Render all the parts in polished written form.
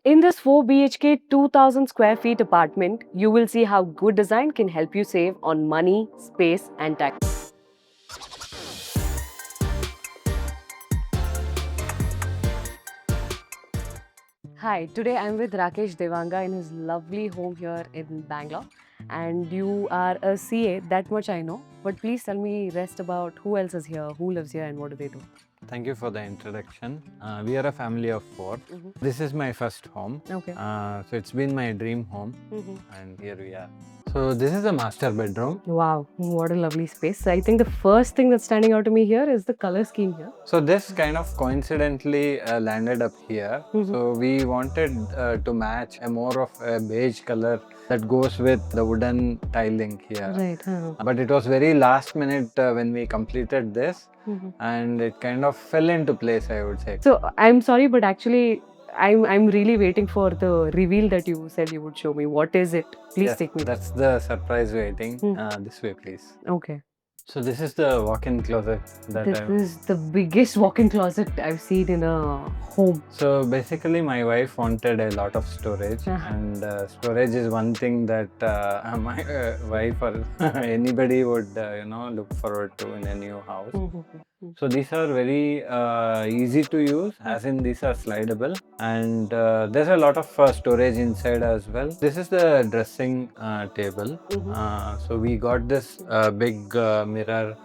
In this 4 BHK 2000 square feet apartment, you will see how good design can help you save on money, space, and time. Hi, today I'm with Rakesh Devanga in his lovely home here in Bangalore. And you are a CA, that much I know. But please tell me rest about who else is here, who lives here, and what do they do? Thank you for the introduction. We are a family of 4. This is my first home. Okay. So it's been my dream home, and here we are. So this is a master bedroom. Wow, what a lovely space. I think the first thing that's standing out to me here is the color scheme here. So this kind of coincidentally landed up here. So we wanted to match a more of a beige color that goes with the wooden tiling here. Right. But it was very last minute when we completed this, and it kind of fell into place, I would say. So I'm sorry, but actually, I'm really waiting for the reveal that you said you would show me. What is it? Please Yes, take me. that's the surprise waiting. This way, please. Okay. So this is the walk-in closet that This is the biggest walk-in closet I've seen in a home. So basically my wife wanted a lot of storage, and storage is one thing that my wife or anybody would look forward to in a new house. So these are very easy to use, as in these are slidable, and there's a lot of storage inside as well. This is the dressing table. So we got this big mirror,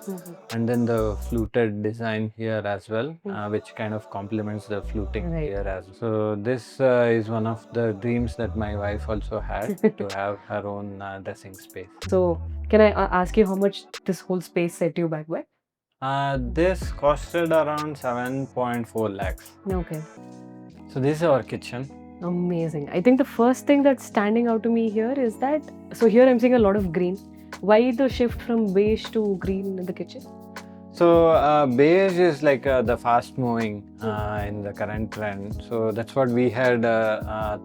and then the fluted design here as well, which kind of complements the fluting here as well. So this is one of the dreams that my wife also had, to have her own dressing space. So can I ask you how much this whole space set you back by? This costed around 7.4 lakhs. Okay. So this is our kitchen. Amazing. I think the first thing that's standing out to me here is that, so here I'm seeing a lot of green. Why the shift from beige to green in the kitchen? So beige is like the fast moving in the current trend. So that's what we had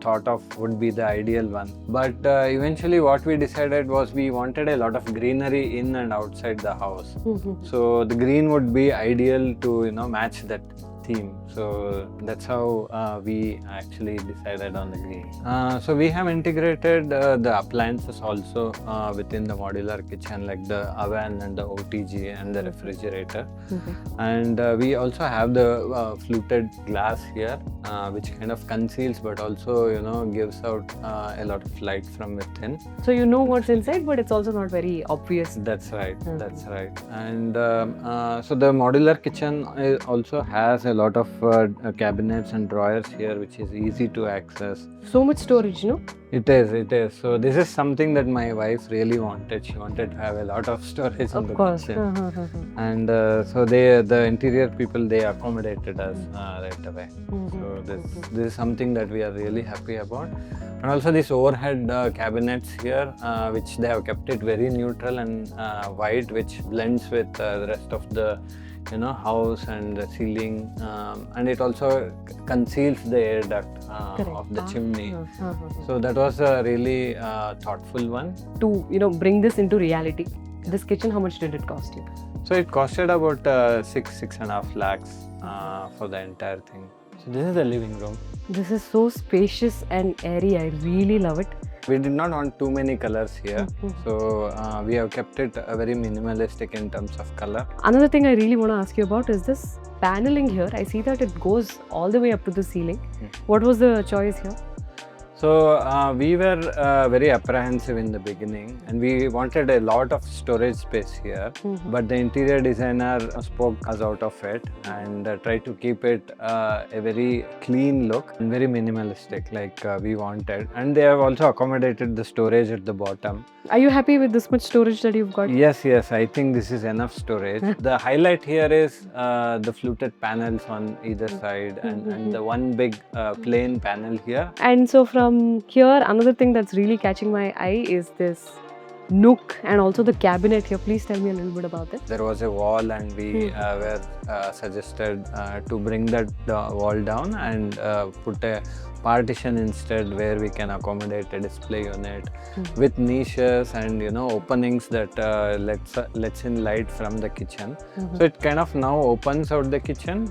thought of would be the ideal one. But eventually what we decided was we wanted a lot of greenery in and outside the house. So the green would be ideal to match that theme. So that's how we actually decided on the green. So we have integrated the appliances also within the modular kitchen, like the oven and the OTG and the refrigerator. And we also have the fluted glass here, which kind of conceals but also gives out a lot of light from within. So you know what's inside, but it's also not very obvious. That's right. That's right. And so the modular kitchen also has a lot of cabinets and drawers here, which is easy to access. So much storage, no? It is. So this is something that my wife really wanted. She wanted to have a lot of storage in the kitchen. And so the interior people, they accommodated us right away. So this is something that we are really happy about. And also these overhead cabinets here, which they have kept it very neutral and white, which blends with the rest of the house and the ceiling, and it also conceals the air duct of the chimney. So that was a really thoughtful one. To bring this into reality, this kitchen, how much did it cost you? So it costed about 6.5 lakhs for the entire thing. So this is the living room. This is so spacious and airy. I really love it. We did not want too many colors here, so we have kept it very minimalistic in terms of color. Another thing I really want to ask you about is this paneling here. I see that it goes all the way up to the ceiling. What was the choice here? So we were very apprehensive in the beginning, and we wanted a lot of storage space here, but the interior designer spoke us out of it and tried to keep it a very clean look and very minimalistic like we wanted. And they have also accommodated the storage at the bottom. Are you happy with this much storage that you've got? Yes, I think this is enough storage. The highlight here is the fluted panels on either side, and the one big plain panel here. And so from here, another thing that's really catching my eye is this nook and also the cabinet here. Please tell me a little bit about this. There was a wall, and we were suggested to bring that wall down and put a partition instead, where we can accommodate a display unit with niches and openings that lets in light from the kitchen. So it kind of now opens out the kitchen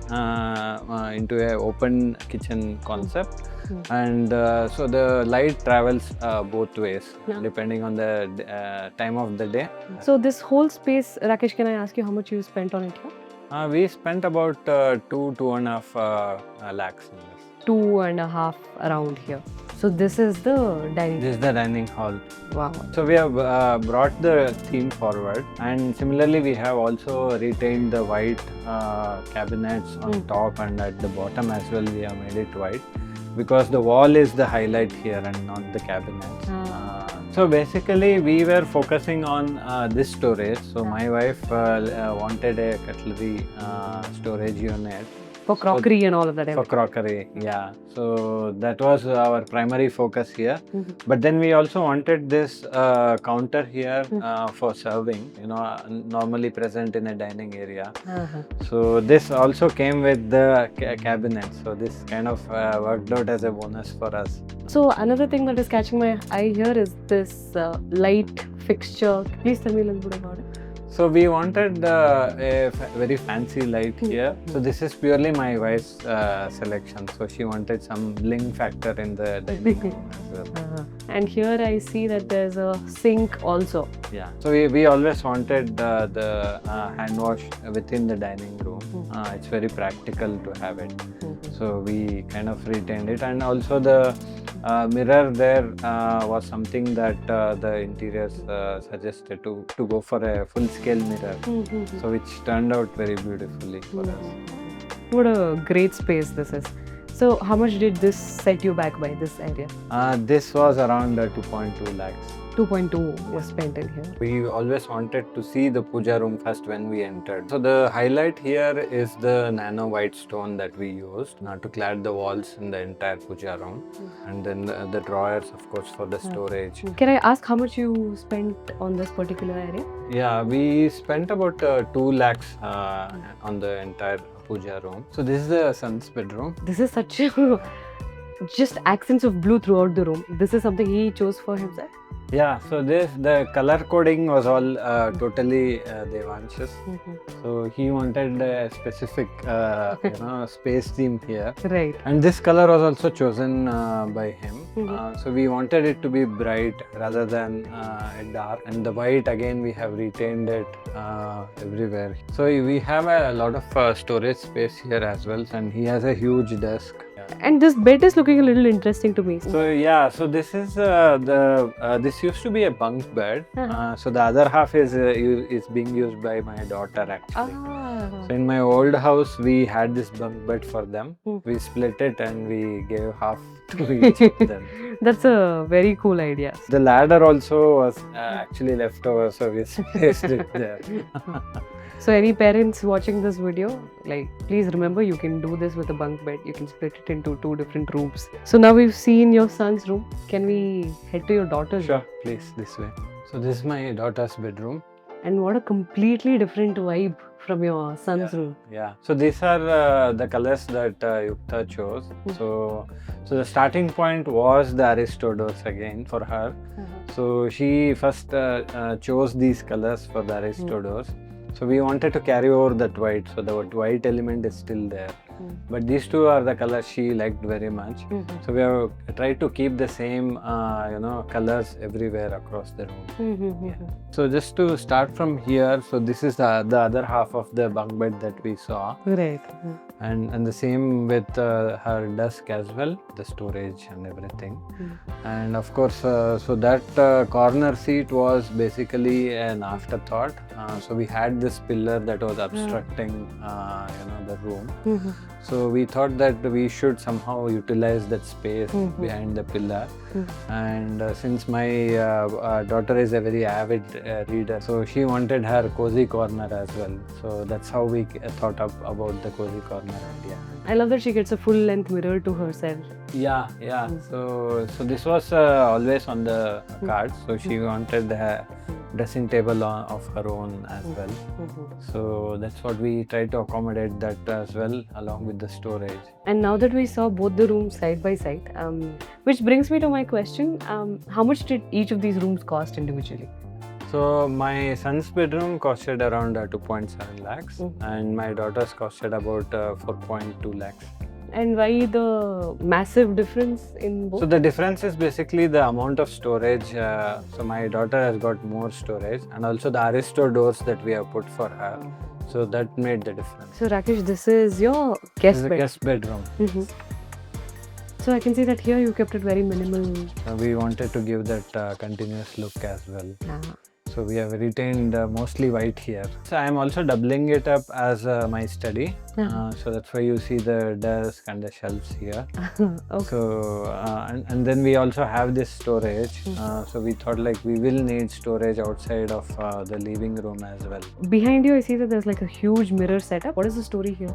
into a open kitchen concept. And so the light travels both ways depending on the time of the day. So this whole space, Rakesh, can I ask you how much you spent on it here? We spent about 2.5 lakhs in this. 2.5 around here. So this is the dining. This is the dining hall. Wow. So we have brought the theme forward, and similarly we have also retained the white cabinets on top, and at the bottom as well we have made it white, because the wall is the highlight here and not the cabinets. So basically we were focusing on this storage. So my wife wanted a cutlery storage unit. For crockery and all of that. For crockery, yeah. So that was our primary focus here. But then we also wanted this counter here for serving, normally present in a dining area. So this also came with the cabinet. So this kind of worked out as a bonus for us. So another thing that is catching my eye here is this light fixture. Please tell me a little bit about it. So we wanted a very fancy light here. So this is purely my wife's selection. So she wanted some bling factor in the dining room as well. And here I see that there's a sink also. Yeah. So we always wanted the hand wash within the dining room. It's very practical to have it. So we kind of retained it, and also the mirror there was something that the interiors suggested to go for a full-scale mirror, so which turned out very beautifully for us. What a great space this is. So how much did this set you back by this area? This was around 2.2 lakhs. 2.2 was spent in here. We always wanted to see the puja room first when we entered. So the highlight here is the nano white stone that we used to clad the walls in the entire puja room, and then the drawers, of course, for the storage. Can I ask how much you spent on this particular area? Yeah, we spent about 2 lakhs on the entire puja room. So this is the son's bedroom. This is such a just accents of blue throughout the room. This is something he chose for himself? Yeah, so the color coding was all totally Devansh's. So he wanted a specific space theme here. Right. And this color was also chosen by him. So we wanted it to be bright rather than dark. And the white, again, we have retained it everywhere. So we have a lot of storage space here as well. And he has a huge desk. And this bed is looking a little interesting to me. So yeah, so this is this used to be a bunk bed. So the other half is being used by my daughter actually. So in my old house, we had this bunk bed for them. We split it and we gave half to each of them. That's a very cool idea. The ladder also was actually left over, so we placed it there. So any parents watching this video, please remember you can do this with a bunk bed. You can split it into 2 different rooms. So now we've seen your son's room. Can we head to your daughter's room? Sure, please, this way. So this is my daughter's bedroom. And what a completely different vibe from your son's room. Yeah. So these are the colors that Yukta chose. So the starting point was the Aristodox again for her. So she first chose these colors for the Aristodox. So we wanted to carry over that white, so the white element is still there. But these two are the colors she liked very much. So we have tried to keep the same, colors everywhere across the room. So just to start from here, so this is the other half of the bunk bed that we saw. Right. And the same with her desk as well, the storage and everything. And of course, so that corner seat was basically an afterthought. So we had this pillar that was obstructing, the room. So we thought that we should somehow utilize that space behind the pillar. And since my daughter is a very avid reader, so she wanted her cozy corner as well. So that's how we thought about the cozy corner idea. I love that she gets a full-length mirror to herself. Yeah. So this was always on the cards. So she wanted dressing table of her own as well. So that's what we try to accommodate that as well, along with the storage. And now that we saw both the rooms side by side, which brings me to my question, how much did each of these rooms cost individually? So my son's bedroom costed around 2.7 lakhs and my daughter's costed about 4.2 lakhs. And why the massive difference in both? So the difference is basically the amount of storage. So my daughter has got more storage and also the Aristo doors that we have put for her. So that made the difference. So Rakesh, this is your guest bed. Guest bedroom. So I can see that here you kept it very minimal. We wanted to give that continuous look as well. So we have retained mostly white here. So I'm also doubling it up as my study. So that's why you see the desk and the shelves here. Okay. So and then we also have this storage. So we thought like we will need storage outside of the living room as well. Behind you, I see that there's like a huge mirror setup. What is the story here?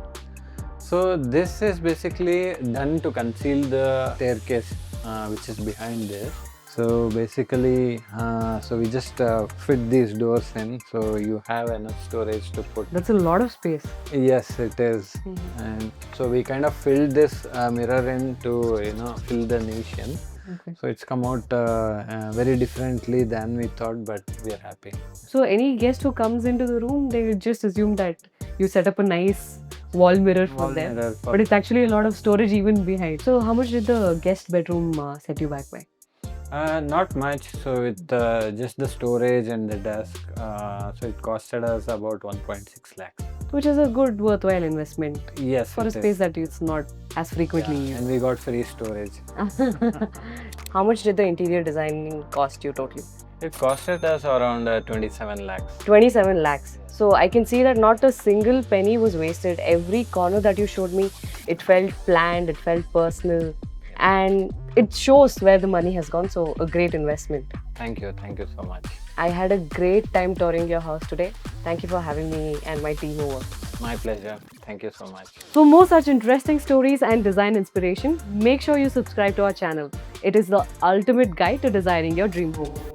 So this is basically done to conceal the staircase which is behind this. So basically, so we just fit these doors in, so you have enough storage to put. That's a lot of space. Yes, it is. And so we kind of filled this mirror in to, fill the niche in. Okay. So it's come out very differently than we thought, but we are happy. So any guest who comes into the room, they just assume that you set up a nice wall mirror for them. But it's actually a lot of storage even behind. So how much did the guest bedroom set you back by? Not much. So with just the storage and the desk, so it costed us about 1.6 lakhs. Which is a good worthwhile investment. Yes, for a space that it's not as frequently used. And we got free storage. How much did the interior designing cost you totally? It costed us around 27 lakhs. 27 lakhs. So I can see that not a single penny was wasted. Every corner that you showed me, it felt planned, it felt personal. And it shows where the money has gone, so a great investment. Thank you so much. I had a great time touring your house today. Thank you for having me and my team over. My pleasure. Thank you so much. For more such interesting stories and design inspiration, make sure you subscribe to our channel. It is the ultimate guide to designing your dream home.